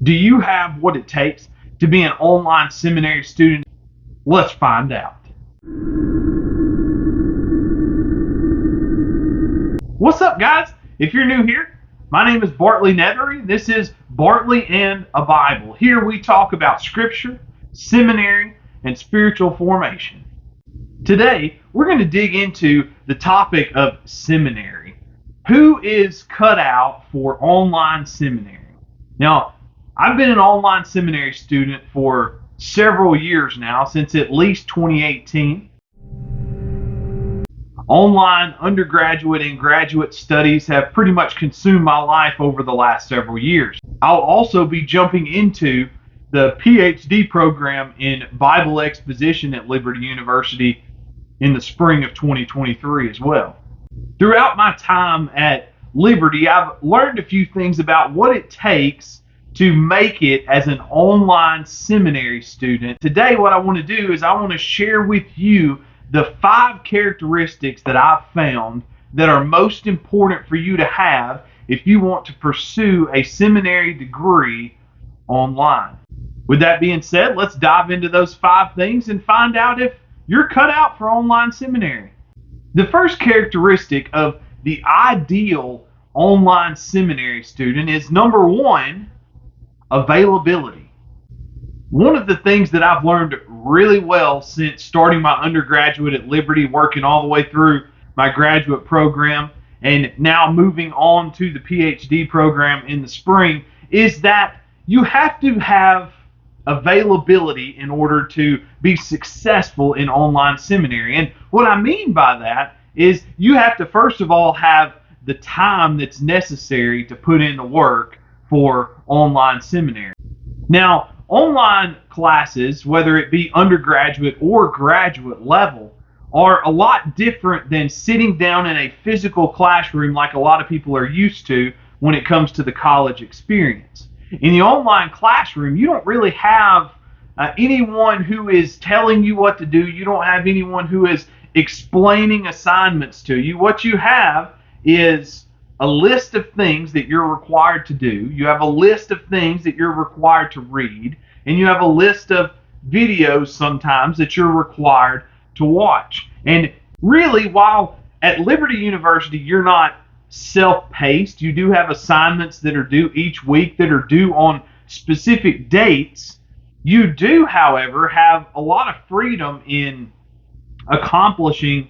Do you have what it takes to be an online seminary student? Let's find out. What's up, guys? If you're new here, my name is Bartley Nethery. This is Bartley and a Bible. Here we talk about scripture, seminary, and spiritual formation. Today, we're going to dig into the topic of seminary. Who is cut out for online seminary? Now, I've been an online seminary student for several years now, since at least 2018. Online undergraduate and graduate studies have pretty much consumed my life over the last several years. I'll also be jumping into the PhD program in Bible exposition at Liberty University in the spring of 2023 as well. Throughout my time at Liberty, I've learned a few things about what it takes to make it as an online seminary student. Today, what I want to do is I want to share with you the 5 characteristics that I've found that are most important for you to have if you want to pursue a seminary degree online. With that being said, let's dive into those 5 things and find out if you're cut out for online seminary. The first characteristic of the ideal online seminary student is number 1, availability. One of the things that I've learned really well since starting my undergraduate at Liberty, working all the way through my graduate program, and now moving on to the PhD program in the spring, is that you have to have availability in order to be successful in online seminary. And what I mean by that is you have to, first of all, have the time that's necessary to put in the work for online seminary. Now, online classes, whether it be undergraduate or graduate level, are a lot different than sitting down in a physical classroom like a lot of people are used to when it comes to the college experience. In the online classroom, you don't really have anyone who is telling you what to do. You don't have anyone who is explaining assignments to you. What you have is a list of things that you're required to do. You have a list of things that you're required to read, and you have a list of videos sometimes that you're required to watch. And really, while at Liberty University you're not self-paced, you do have assignments that are due each week that are due on specific dates. You do, however, have a lot of freedom in accomplishing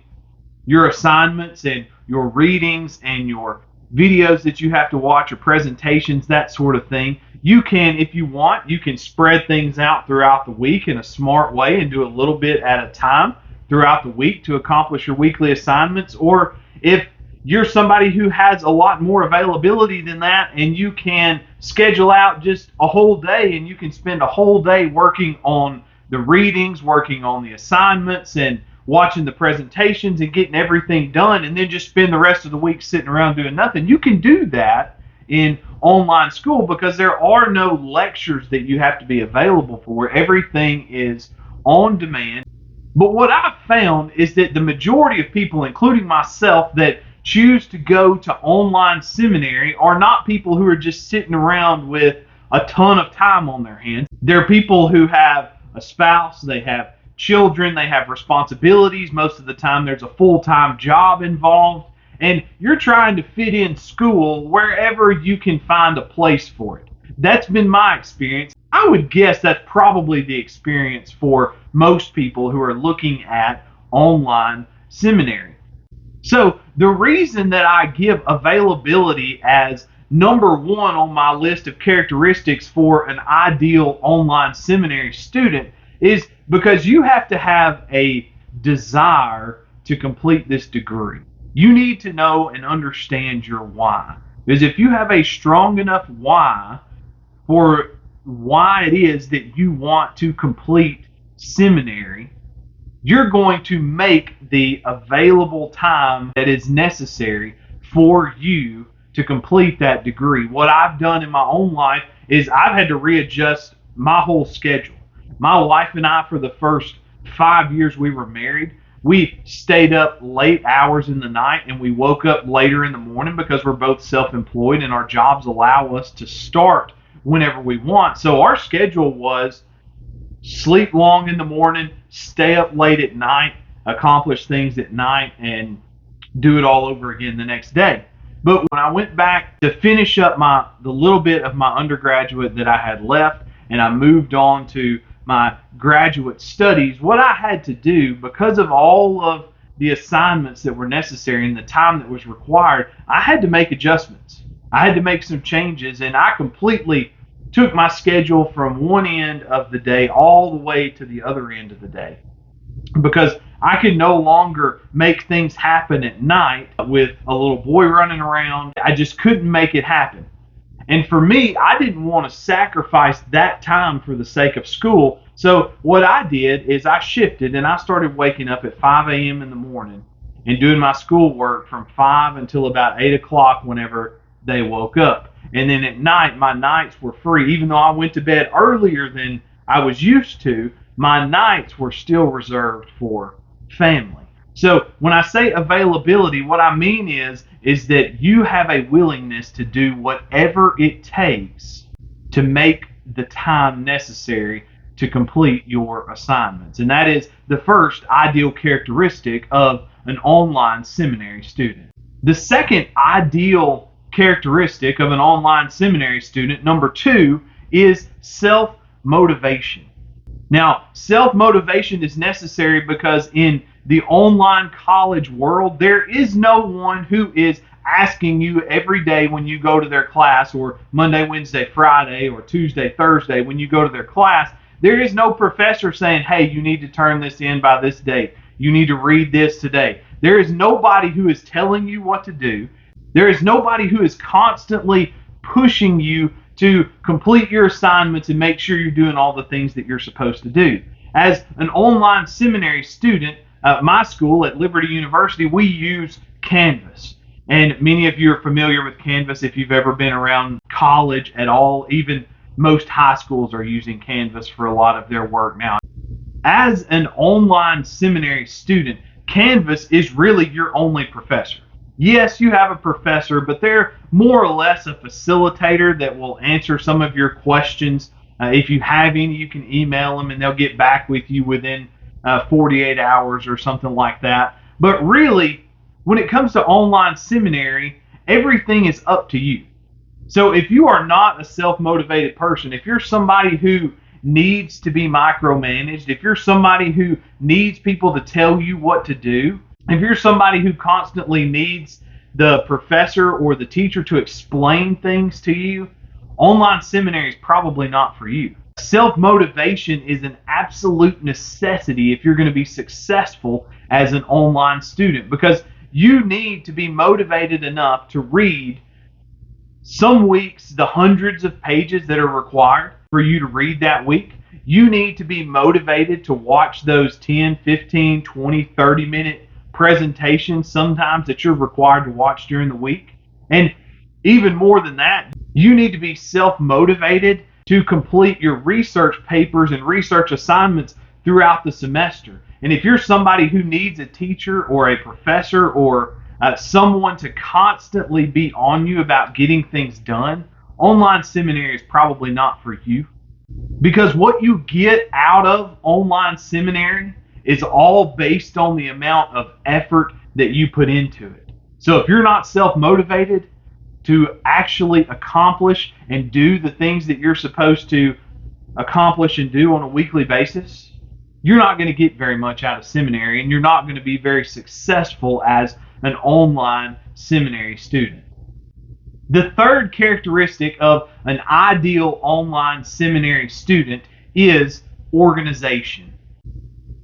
your assignments and your readings and your videos that you have to watch, or presentations, that sort of thing. You can, if you want, you can spread things out throughout the week in a smart way and do a little bit at a time throughout the week to accomplish your weekly assignments. Or if you're somebody who has a lot more availability than that, and you can schedule out just a whole day, and you can spend a whole day working on the readings, working on the assignments, and watching the presentations and getting everything done, and then just spend the rest of the week sitting around doing nothing. You can do that in online school because there are no lectures that you have to be available for. Everything is on demand. But what I've found is that the majority of people, including myself, that choose to go to online seminary are not people who are just sitting around with a ton of time on their hands. They're people who have a spouse, they have children, they have responsibilities. Most of the time there's a full-time job involved, and you're trying to fit in school wherever you can find a place for it. That's been my experience. I would guess that's probably the experience for most people who are looking at online seminary. So the reason that I give availability as number 1 on my list of characteristics for an ideal online seminary student is because you have to have a desire to complete this degree. You need to know and understand your why. Because if you have a strong enough why for why it is that you want to complete seminary, you're going to make the available time that is necessary for you to complete that degree. What I've done in my own life is I've had to readjust my whole schedule. My wife and I, for the first 5 years we were married, we stayed up late hours in the night and we woke up later in the morning because we're both self-employed and our jobs allow us to start whenever we want. So our schedule was sleep long in the morning, stay up late at night, accomplish things at night, and do it all over again the next day. But when I went back to finish up the little bit of my undergraduate that I had left, and I moved on to my graduate studies, what I had to do, because of all of the assignments that were necessary and the time that was required, I had to make adjustments. I had to make some changes, and I completely took my schedule from one end of the day all the way to the other end of the day, because I could no longer make things happen at night with a little boy running around. I just couldn't make it happen. And for me, I didn't want to sacrifice that time for the sake of school. So what I did is I shifted, and I started waking up at 5 a.m. in the morning and doing my schoolwork from 5 until about 8 o'clock whenever they woke up. And then at night, my nights were free. Even though I went to bed earlier than I was used to, my nights were still reserved for family. So when I say availability, what I mean is that you have a willingness to do whatever it takes to make the time necessary to complete your assignments. And that is the first ideal characteristic of an online seminary student. The second ideal characteristic of an online seminary student, number 2, is self-motivation. Now, self-motivation is necessary because in the online college world, there is no one who is asking you every day when you go to their class, or Monday, Wednesday, Friday, or Tuesday, Thursday when you go to their class. There is no professor saying, hey, you need to turn this in by this date. You need to read this today. There is nobody who is telling you what to do. There is nobody who is constantly pushing you to complete your assignments and make sure you're doing all the things that you're supposed to do. As an online seminary student, my school at Liberty University, we use Canvas. And many of you are familiar with Canvas if you've ever been around college at all. Even most high schools are using Canvas for a lot of their work now. As an online seminary student, Canvas is really your only professor. Yes, you have a professor, but they're more or less a facilitator that will answer some of your questions. If you have any, you can email them and they'll get back with you within 48 hours or something like that. But really, when it comes to online seminary, everything is up to you. So if you are not a self-motivated person, if you're somebody who needs to be micromanaged, if you're somebody who needs people to tell you what to do, if you're somebody who constantly needs the professor or the teacher to explain things to you, online seminary is probably not for you. Self-motivation is an absolute necessity if you're going to be successful as an online student, because you need to be motivated enough to read some weeks the hundreds of pages that are required for you to read that week. You need to be motivated to watch those 10, 15, 20, 30-minute presentations sometimes that you're required to watch during the week. And even more than that, you need to be self-motivated to complete your research papers and research assignments throughout the semester. And if you're somebody who needs a teacher or a professor or someone to constantly be on you about getting things done, online seminary is probably not for you. Because what you get out of online seminary is all based on the amount of effort that you put into it. So if you're not self-motivated to actually accomplish and do the things that you're supposed to accomplish and do on a weekly basis, you're not going to get very much out of seminary, and you're not going to be very successful as an online seminary student. The third characteristic of an ideal online seminary student is organization.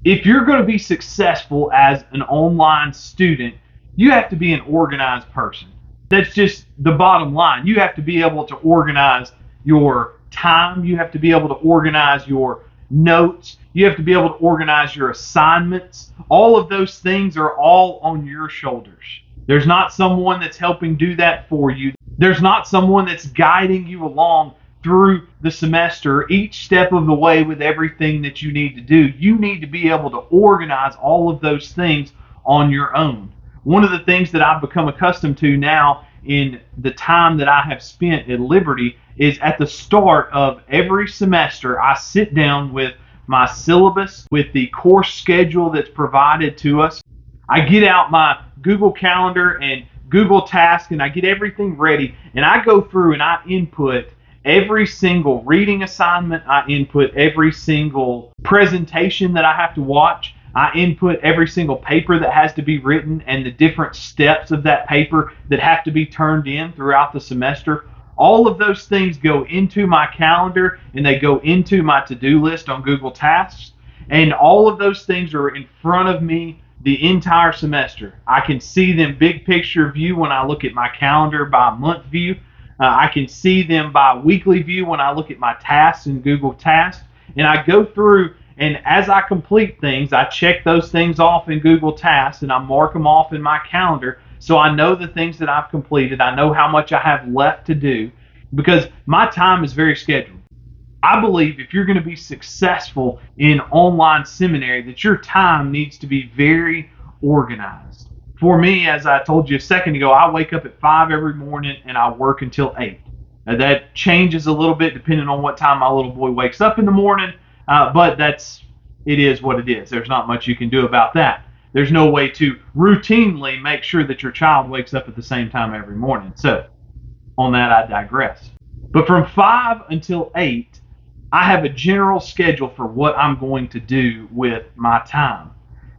If you're going to be successful as an online student, you have to be an organized person. That's just the bottom line. You have to be able to organize your time. You have to be able to organize your notes. You have to be able to organize your assignments. All of those things are all on your shoulders. There's not someone that's helping do that for you. There's not someone that's guiding you along through the semester each step of the way with everything that you need to do. You need to be able to organize all of those things on your own. One of the things that I've become accustomed to now in the time that I have spent at Liberty is at the start of every semester, I sit down with my syllabus, with the course schedule that's provided to us. I get out my Google Calendar and Google Task, and I get everything ready, and I go through and I input every single reading assignment. I input every single presentation that I have to watch. I input every single paper that has to be written and the different steps of that paper that have to be turned in throughout the semester. All of those things go into my calendar and they go into my to-do list on Google Tasks. And all of those things are in front of me the entire semester. I can see them big picture view when I look at my calendar by month view. I can see them by weekly view when I look at my tasks in Google Tasks. And I go through, and as I complete things, I check those things off in Google Tasks and I mark them off in my calendar so I know the things that I've completed. I know how much I have left to do because my time is very scheduled. I believe if you're going to be successful in online seminary, that your time needs to be very organized. For me, as I told you a second ago, I wake up at 5 every morning and I work until 8. Now, that changes a little bit depending on what time my little boy wakes up in the morning, but it is what it is. There's not much you can do about that. There's no way to routinely make sure that your child wakes up at the same time every morning. So, on that, I digress. But from 5 until 8, I have a general schedule for what I'm going to do with my time.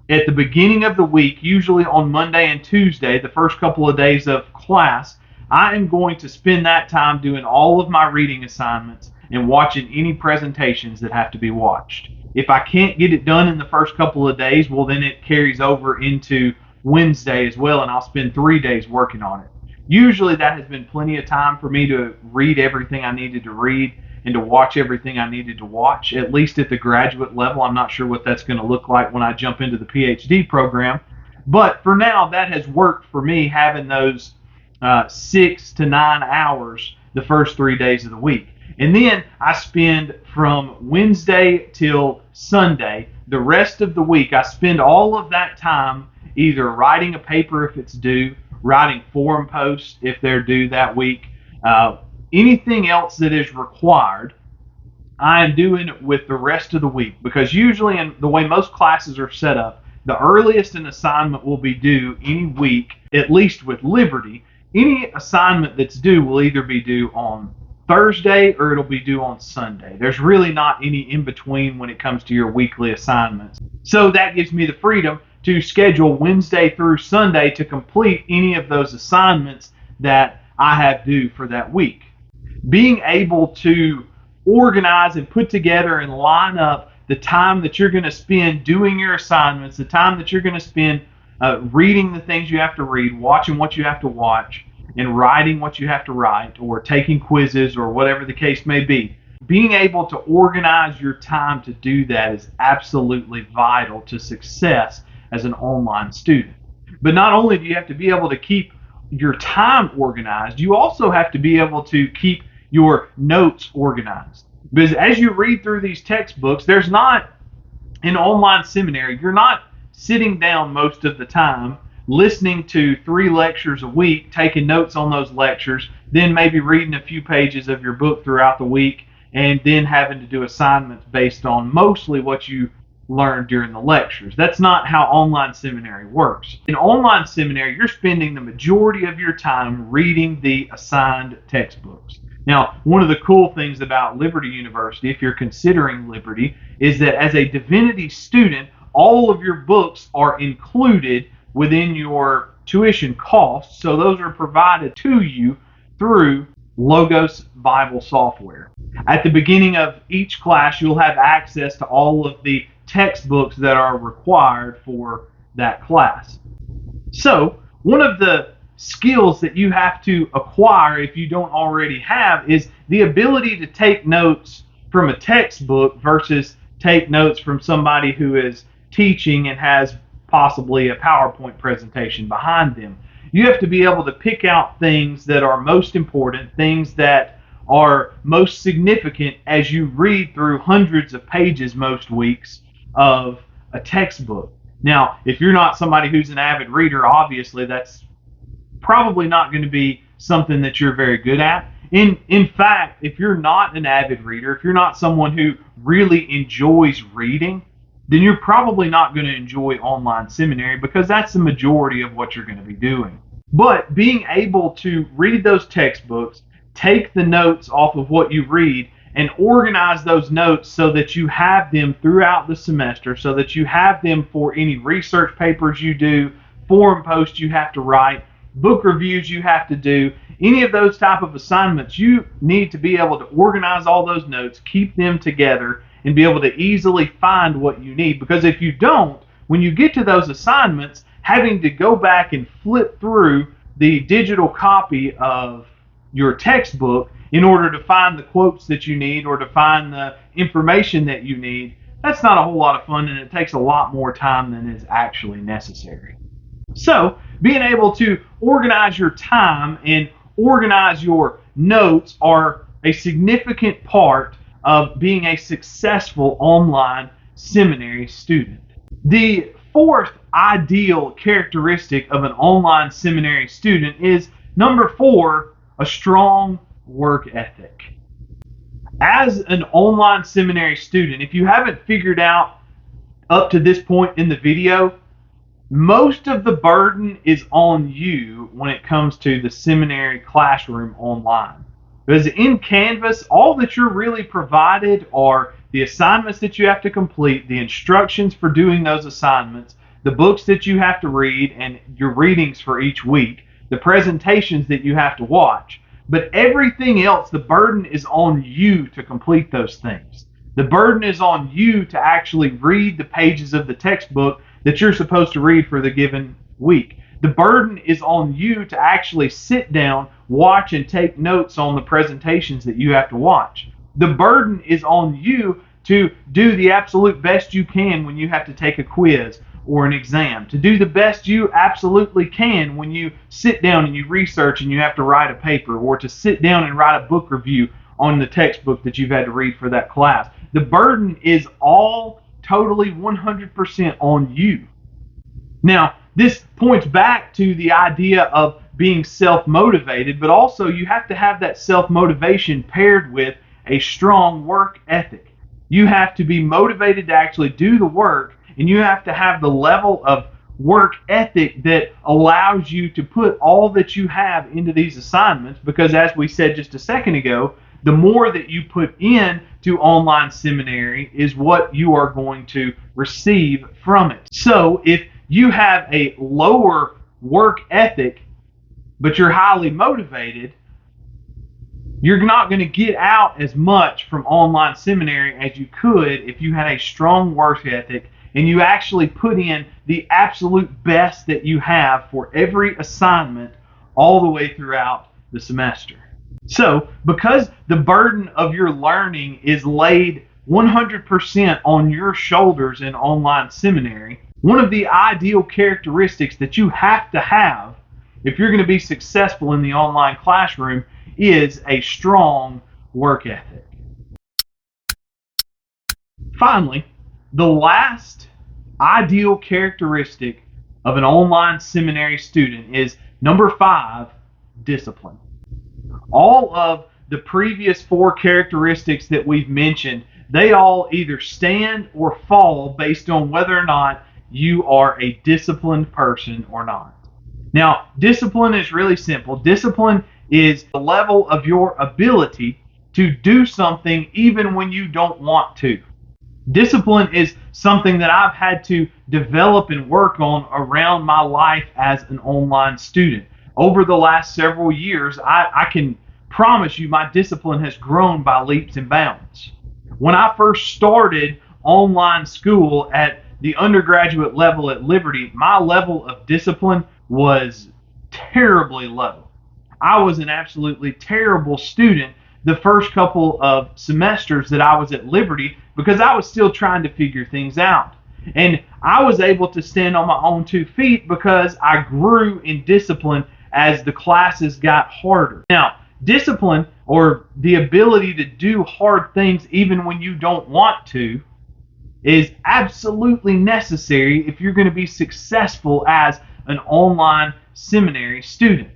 At the beginning of the week, usually on Monday and Tuesday, the first couple of days of class, I am going to spend that time doing all of my reading assignments and watching any presentations that have to be watched. If I can't get it done in the first couple of days, well, then it carries over into Wednesday as well, and I'll spend 3 days working on it. Usually that has been plenty of time for me to read everything I needed to read and to watch everything I needed to watch, at least at the graduate level. I'm not sure what that's going to look like when I jump into the PhD program. But for now, that has worked for me, having those 6 to 9 hours the first 3 days of the week. And then I spend from Wednesday till Sunday, the rest of the week, I spend all of that time either writing a paper if it's due, writing forum posts if they're due that week, anything else that is required, I am doing with the rest of the week. Because usually, in the way most classes are set up, the earliest an assignment will be due any week, at least with Liberty, any assignment that's due will either be due on Thursday or it'll be due on Sunday. There's really not any in between when it comes to your weekly assignments. So that gives me the freedom to schedule Wednesday through Sunday to complete any of those assignments that I have due for that week. Being able to organize and put together and line up the time that you're going to spend doing your assignments, the time that you're going to spend reading the things you have to read, watching what you have to watch, and writing what you have to write, or taking quizzes, or whatever the case may be. Being able to organize your time to do that is absolutely vital to success as an online student. But not only do you have to be able to keep your time organized, you also have to be able to keep your notes organized. Because as you read through these textbooks, there's not, in online seminary, you're not sitting down most of the time listening to 3 lectures a week, taking notes on those lectures, then maybe reading a few pages of your book throughout the week, and then having to do assignments based on mostly what you learned during the lectures. That's not how online seminary works. In online seminary, you're spending the majority of your time reading the assigned textbooks. Now, one of the cool things about Liberty University, if you're considering Liberty, is that as a divinity student, all of your books are included within your tuition costs, so those are provided to you through Logos Bible software. At the beginning of each class, you'll have access to all of the textbooks that are required for that class. So, one of the skills that you have to acquire, if you don't already have, is the ability to take notes from a textbook versus take notes from somebody who is teaching and has possibly a PowerPoint presentation behind them. You have to be able to pick out things that are most important, things that are most significant as you read through hundreds of pages most weeks of a textbook. Now, if you're not somebody who's an avid reader, obviously that's probably not going to be something that you're very good at. In fact, if you're not an avid reader, if you're not someone who really enjoys reading, then you're probably not going to enjoy online seminary because that's the majority of what you're going to be doing. But being able to read those textbooks, take the notes off of what you read, and organize those notes so that you have them throughout the semester, so that you have them for any research papers you do, forum posts you have to write, book reviews you have to do, any of those type of assignments, you need to be able to organize all those notes, keep them together, and be able to easily find what you need. Because if you don't, when you get to those assignments, having to go back and flip through the digital copy of your textbook in order to find the quotes that you need or to find the information that you need, that's not a whole lot of fun, and it takes a lot more time than is actually necessary. So, being able to organize your time and organize your notes are a significant part of being a successful online seminary student. The fourth ideal characteristic of an online seminary student is number 4, a strong work ethic. As an online seminary student, if you haven't figured out up to this point in the video, most of the burden is on you when it comes to the seminary classroom online. Because in Canvas, all that you're really provided are the assignments that you have to complete, the instructions for doing those assignments, the books that you have to read, and your readings for each week, the presentations that you have to watch. But everything else, the burden is on you to complete those things. The burden is on you to actually read the pages of the textbook that you're supposed to read for the given week. The burden is on you to actually sit down, watch, and take notes on the presentations that you have to watch. The burden is on you to do the absolute best you can when you have to take a quiz or an exam, to do the best you absolutely can when you sit down and you research and you have to write a paper, or to sit down and write a book review on the textbook that you've had to read for that class. The burden is all totally 100% on you. Now, this points back to the idea of being self-motivated, but also you have to have that self-motivation paired with a strong work ethic. You have to be motivated to actually do the work, and you have to have the level of work ethic that allows you to put all that you have into these assignments, because as we said just a second ago, the more that you put in to online seminary is what you are going to receive from it. So if you have a lower work ethic, but you're highly motivated, you're not going to get out as much from online seminary as you could if you had a strong work ethic and you actually put in the absolute best that you have for every assignment all the way throughout the semester. So, because the burden of your learning is laid 100% on your shoulders in online seminary, one of the ideal characteristics that you have to have if you're going to be successful in the online classroom is a strong work ethic. Finally, the last ideal characteristic of an online seminary student is number 5, discipline. All of the previous 4 characteristics that we've mentioned, they all either stand or fall based on whether or not you are a disciplined person or not. Now, discipline is really simple. Discipline is the level of your ability to do something even when you don't want to. Discipline is something that I've had to develop and work on around my life as an online student. Over the last several years, I can promise you my discipline has grown by leaps and bounds. When I first started online school at the undergraduate level at Liberty, my level of discipline was terribly low. I was an absolutely terrible student the first couple of semesters that I was at Liberty because I was still trying to figure things out. And I was able to stand on my own 2 feet because I grew in discipline as the classes got harder. Now, discipline, or the ability to do hard things even when you don't want to, is absolutely necessary if you're going to be successful as an online seminary student.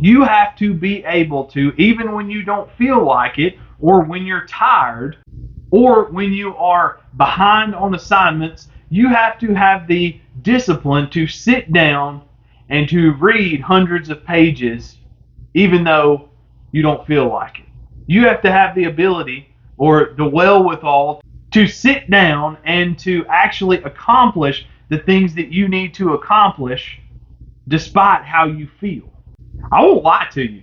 You have to be able to, even when you don't feel like it, or when you're tired, or when you are behind on assignments, you have to have the discipline to sit down and to read hundreds of pages, even though you don't feel like it. You have to have the ability or the wherewithal to sit down and to actually accomplish the things that you need to accomplish despite how you feel. I won't lie to you.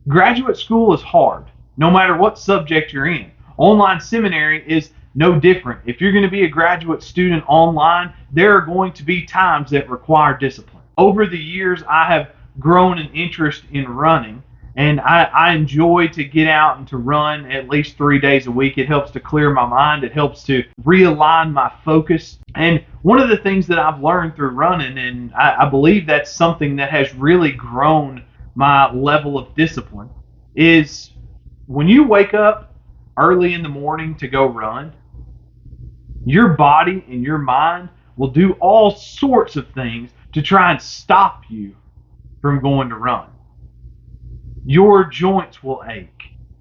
Graduate school is hard, no matter what subject you're in. Online seminary is no different. If you're going to be a graduate student online, there are going to be times that require discipline. Over the years, I have grown an interest in running, and I enjoy to get out and to run at least 3 days a week. It helps to clear my mind. It helps to realign my focus. And one of the things that I've learned through running, and I believe that's something that has really grown my level of discipline, is when you wake up early in the morning to go run, your body and your mind will do all sorts of things to try and stop you from going to run. Your joints will ache.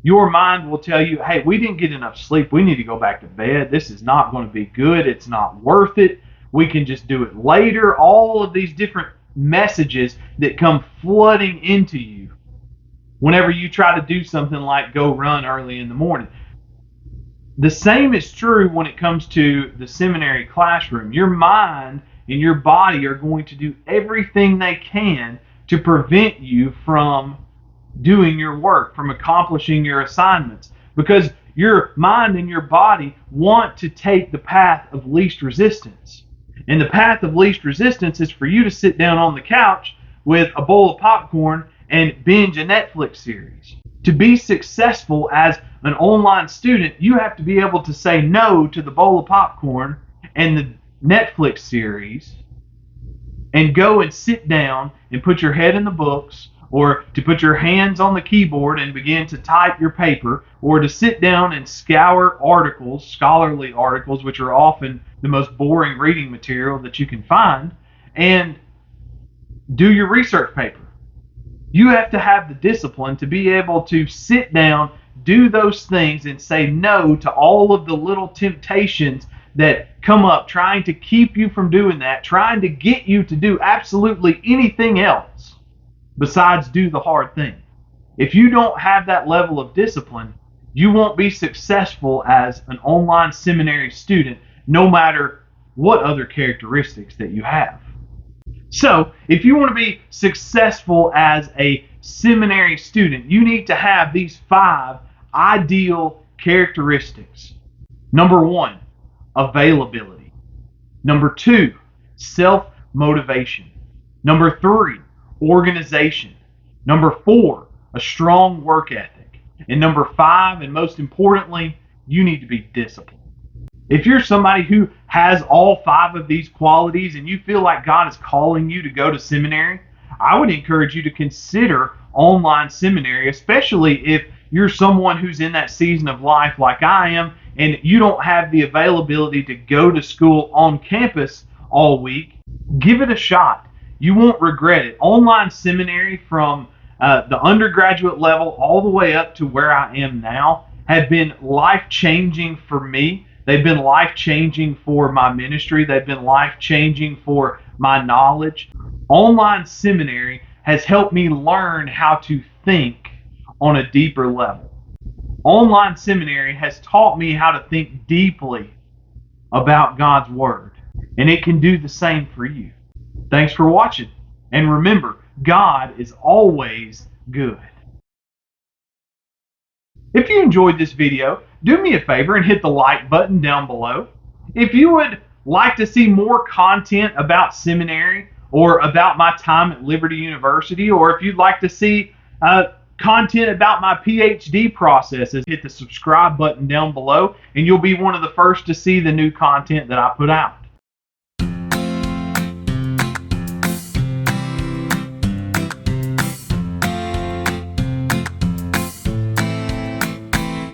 Your mind will tell you, hey, we didn't get enough sleep. We need to go back to bed. This is not going to be good. It's not worth it. We can just do it later. All of these different messages that come flooding into you whenever you try to do something like go run early in the morning. The same is true when it comes to the seminary classroom. Your mind and your body are going to do everything they can to prevent you from doing your work, from accomplishing your assignments, because your mind and your body want to take the path of least resistance. And the path of least resistance is for you to sit down on the couch with a bowl of popcorn and binge a Netflix series. To be successful as an online student, you have to be able to say no to the bowl of popcorn and the Netflix series and go and sit down and put your head in the books, or to put your hands on the keyboard and begin to type your paper, or to sit down and scour articles, scholarly articles, which are often the most boring reading material that you can find, and do your research paper. You have to have the discipline to be able to sit down, do those things, and say no to all of the little temptations that come up trying to keep you from doing that, trying to get you to do absolutely anything else besides do the hard thing. If you don't have that level of discipline, you won't be successful as an online seminary student, no matter what other characteristics that you have. So, if you want to be successful as a seminary student, you need to have these 5 ideal characteristics. Number 1, availability. Number 2, self-motivation. Number 3, organization. Number 4, a strong work ethic. And number 5, and most importantly, you need to be disciplined. If you're somebody who has all 5 of these qualities and you feel like God is calling you to go to seminary, I would encourage you to consider online seminary, especially if you're someone who's in that season of life like I am and you don't have the availability to go to school on campus all week. Give it a shot. You won't regret it. Online seminary from the undergraduate level all the way up to where I am now have been life-changing for me. They've been life-changing for my ministry. They've been life-changing for my knowledge. Online seminary has helped me learn how to think on a deeper level. Online seminary has taught me how to think deeply about God's Word, and it can do the same for you. Thanks for watching, and remember, God is always good. If you enjoyed this video, do me a favor and hit the like button down below. If you would like to see more content about seminary or about my time at Liberty University, or if you'd like to see content about my PhD processes, hit the subscribe button down below and you'll be one of the first to see the new content that I put out.